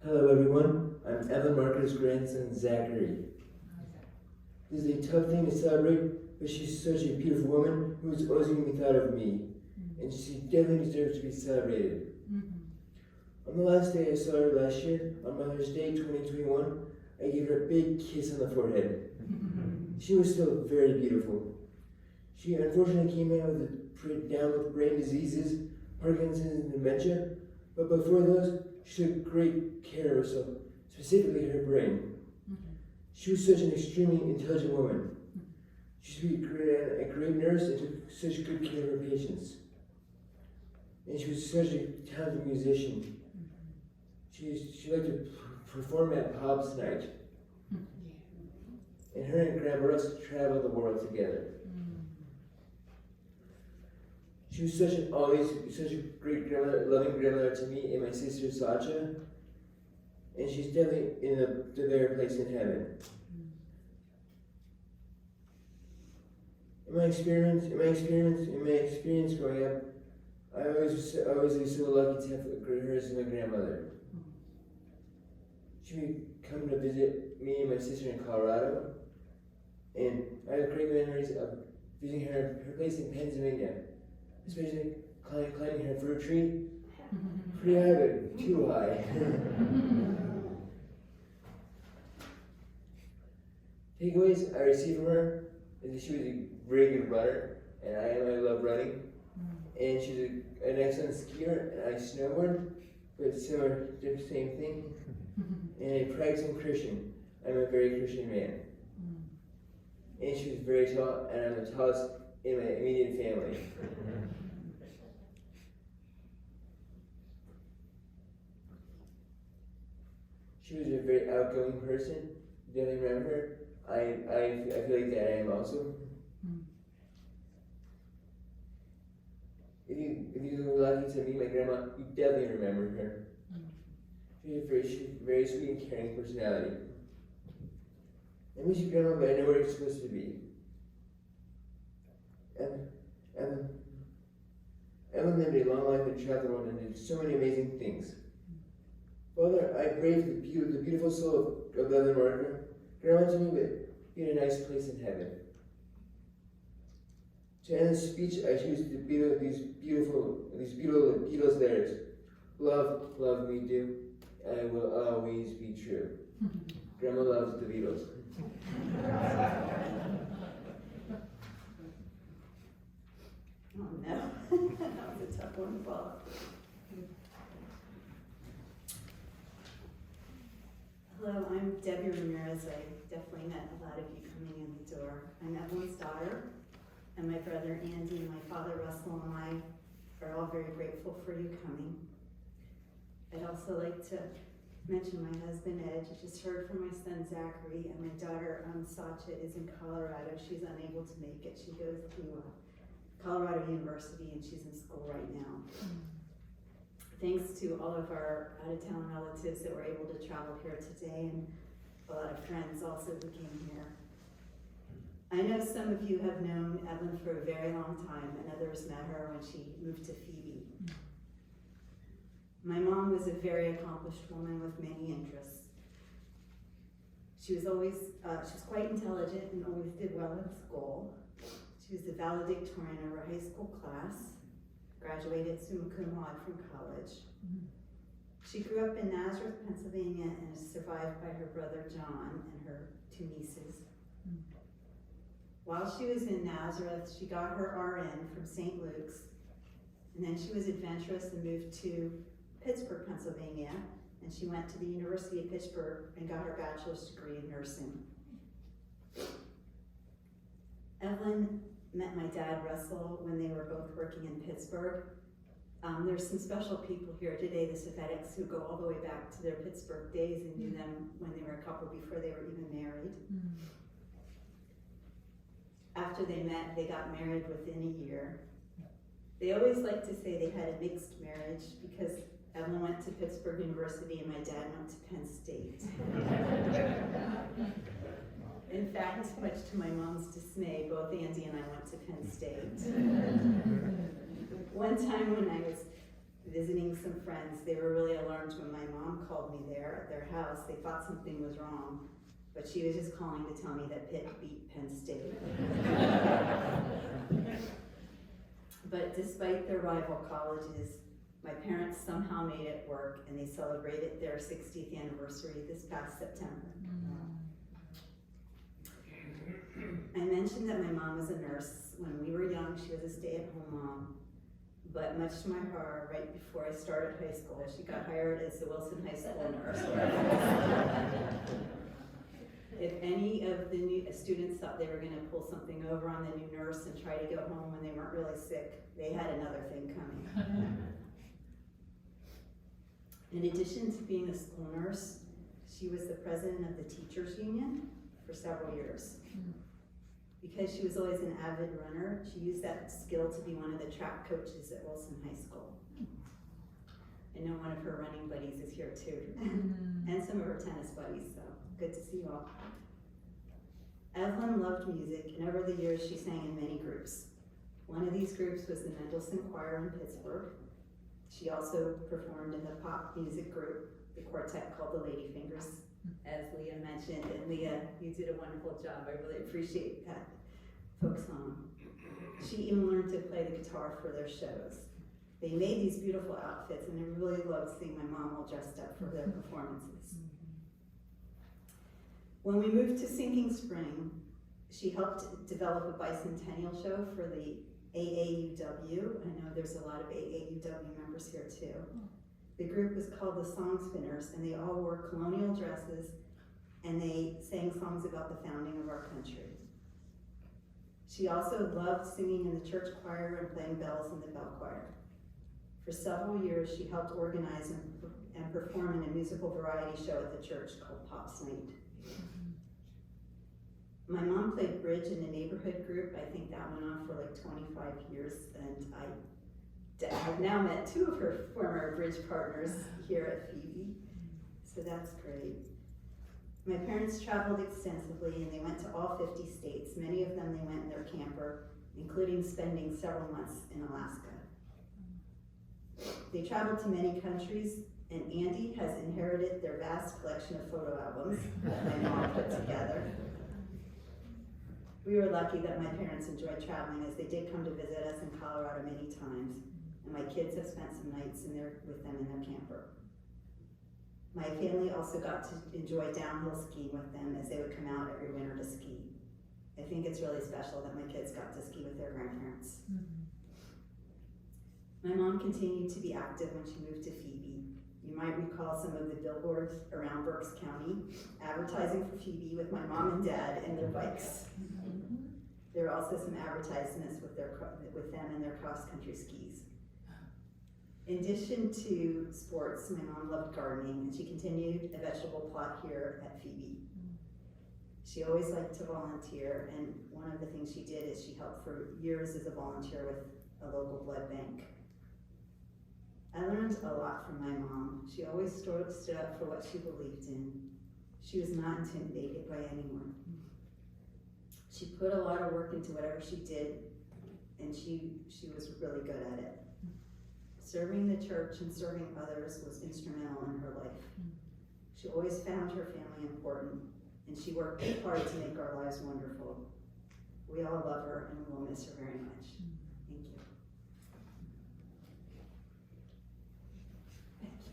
Hello everyone, I'm Evelyn Marker's grandson Zachary. This is a tough thing to celebrate, but she's such a beautiful woman who is always going to be thought of me, and she definitely deserves to be celebrated. On the last day I saw her last year, on Mother's Day 2021, I gave her a big kiss on the forehead. She was still very beautiful. She unfortunately came down with brain diseases, Parkinson's and dementia, but before those, she took great care of herself, specifically her brain. She was such an extremely intelligent woman. She used to be a great nurse and took such good care of her patients. And she was such a talented musician. She liked to perform at Pub's Night. And her and Grandma Russ traveled the world together. She was always such a great grandmother, loving grandmother to me and my sister Sacha. And she's definitely in the better place in heaven. In my experience growing up, I always was so lucky to have her as my grandmother. She would come to visit me and my sister in Colorado, and I have great memories of visiting her place in Pennsylvania, especially climbing her fruit tree. Pretty high, but too high. Takeaways I received from her is that she was a very good runner, and I love running. And she's an excellent skier, and I snowboard, but similar, same thing. And a practicing Christian. I'm a very Christian man. And she was very tall, and I'm the tallest in my immediate family. She was a very outgoing person. Definitely remember her. I feel like that I am also. If you were lucky to meet my grandma, you definitely remember her. She has a very sweet and caring personality. I miss you, Grandma, but I know where you're supposed to be. Evelyn lived a long life and traveled the world and did so many amazing things. Father, I praise the beautiful soul of Evelyn Marker. Grandma to me, but be in a nice place in heaven. To end this speech, I choose these beautiful Beatles lyrics. Love me do. I will always be true. Grandma loves the Beatles. Oh no, that was a tough one to follow. Hello, I'm Debbie Ramirez. I definitely met a lot of you coming in the door. I'm Evelyn's daughter, and my brother Andy and my father Russell and I are all very grateful for you coming. I'd also like to mention my husband Ed. You just heard from my son Zachary, and my daughter Sacha is in Colorado. She's unable to make it. She goes to Colorado University and she's in school right now. Thanks to all of our out-of-town relatives that were able to travel here today, and a lot of friends also who came here. I know some of you have known Evelyn for a very long time, and others met her when she moved to Phoebe. My mom was a very accomplished woman with many interests. She was quite intelligent and always did well in school. She was the valedictorian of her high school class, graduated summa cum laude from college. She grew up in Nazareth, Pennsylvania, and is survived by her brother John and her 2 nieces. While she was in Nazareth, she got her RN from St. Luke's, and then she was adventurous and moved to Pittsburgh, Pennsylvania, and she went to the University of Pittsburgh and got her bachelor's degree in nursing. Evelyn met my dad, Russell, when they were both working in Pittsburgh. There's some special people here today, the Savetics, who go all the way back to their Pittsburgh days and knew them when they were a couple before they were even married. After they met, they got married within a year. They always like to say they had a mixed marriage because Evelyn went to Pittsburgh University and my dad went to Penn State. In fact, much to my mom's dismay, both Andy and I went to Penn State. One time when I was visiting some friends. They were really alarmed when my mom called me there at their house. They thought something was wrong, but she was just calling to tell me that Pitt beat Penn State. But despite their rival colleges, my parents somehow made it work, and they celebrated their 60th anniversary this past September. I mentioned that my mom was a nurse. When we were young, she was a stay-at-home mom. But much to my horror, right before I started high school, she got hired as the Wilson High School nurse. If any of the new students thought they were going to pull something over on the new nurse and try to go home when they weren't really sick, they had another thing coming. In addition to being a school nurse, she was the president of the teachers union for several years. Because she was always an avid runner, she used that skill to be one of the track coaches at Wilson High School. I know one of her running buddies is here too, and some of her tennis buddies, so good to see you all. Evelyn loved music, and over the years she sang in many groups. One of these groups was the Mendelssohn Choir in Pittsburgh. She also performed in the pop music group, the quartet called the Ladyfingers, as Leah mentioned. And Leah, you did a wonderful job. I really appreciate that folk song. She even learned to play the guitar for their shows. They made these beautiful outfits, and I really loved seeing my mom all dressed up for their performances. When we moved to Sinking Spring, she helped develop a bicentennial show for the AAUW. I know there's a lot of AAUW members here too. The group was called the Song Spinners, and they all wore colonial dresses, and they sang songs about the founding of our country. She also loved singing in the church choir and playing bells in the bell choir. For several years, she helped organize and perform in a musical variety show at the church called Pop's Night. My mom played bridge in a neighborhood group. I think that went on for like 25 years, and I have now met two of her former bridge partners here at Phoebe, so that's great. My parents traveled extensively, and they went to all 50 states. Many of them they went in their camper, including spending several months in Alaska. They traveled to many countries, and Andy has inherited their vast collection of photo albums that my mom put together. We were lucky that my parents enjoyed traveling, as they did come to visit us in Colorado many times, and my kids have spent some nights with them in their camper. My family also got to enjoy downhill skiing with them, as they would come out every winter to ski. I think it's really special that my kids got to ski with their grandparents. My mom continued to be active when she moved to Phoebe. You might recall some of the billboards around Berks County advertising for Phoebe with my mom and dad and their bikes. There were also some advertisements with them and their cross-country skis. In addition to sports, my mom loved gardening, and she continued a vegetable plot here at Phoebe. She always liked to volunteer, and one of the things she did is she helped for years as a volunteer with a local blood bank. I learned a lot from my mom. She always stood up for what she believed in. She was not intimidated by anyone. She put a lot of work into whatever she did, and she was really good at it. Serving the church and serving others was instrumental in her life. She always found her family important, and she worked hard to make our lives wonderful. We all love her, and we will miss her very much. Thank you.